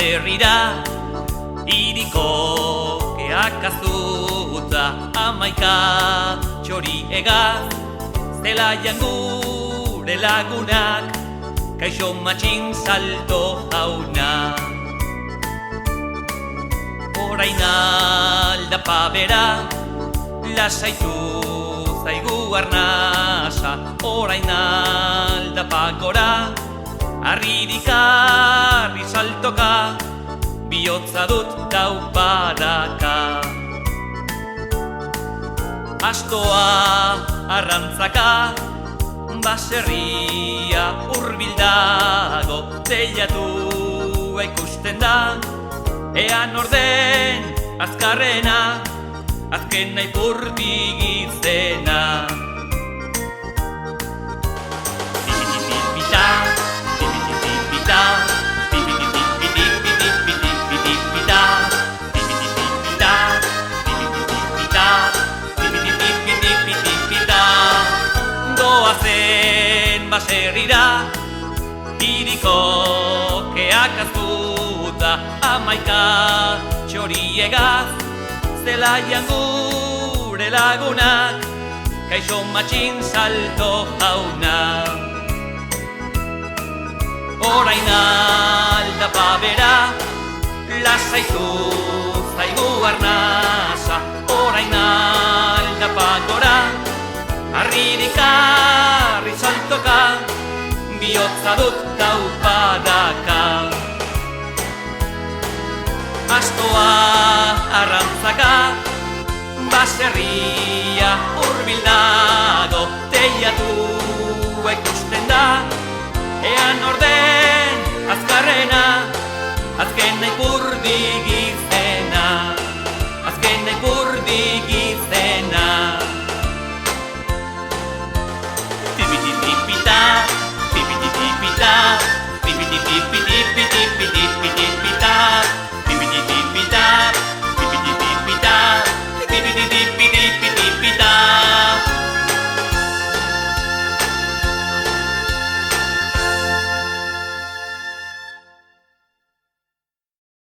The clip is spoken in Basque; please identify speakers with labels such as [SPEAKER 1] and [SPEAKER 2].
[SPEAKER 1] baserrira, iriko keak azuta, 11 txori egaz, zelaian gure lagunak, kaixo matxin salto jauna. Orain aldapa bera, lasaitu zaigu arnasa, orain aldapa gora, arririk arri saltoka, bihotza dut taupadaka. Astoa arrantzaka, baserria hurbil dago, teilatua ikusten da, ean orden azkarrena, azkena ipurdik izena. Pipitipipita, pipitipipita, pipitipipitipitipitipita, pipitipipita, pipitipipita, pipitipipita. Goazen baserrira, iriko keak azuta, 11 txori egaz, zelaian gure lagunak, kaixo matxin salto jauna. Orain aldapa bera, lasaitu zaigu arnasa, orain aldapa gora, arririk arri saltoka, bihotza dut taupadaka. Astoa arrantzaka, baserria hurbil dago, teilatua ikusten da, ean orden azkarrena, azkena ipurdik izena, azkena ipurdik izena.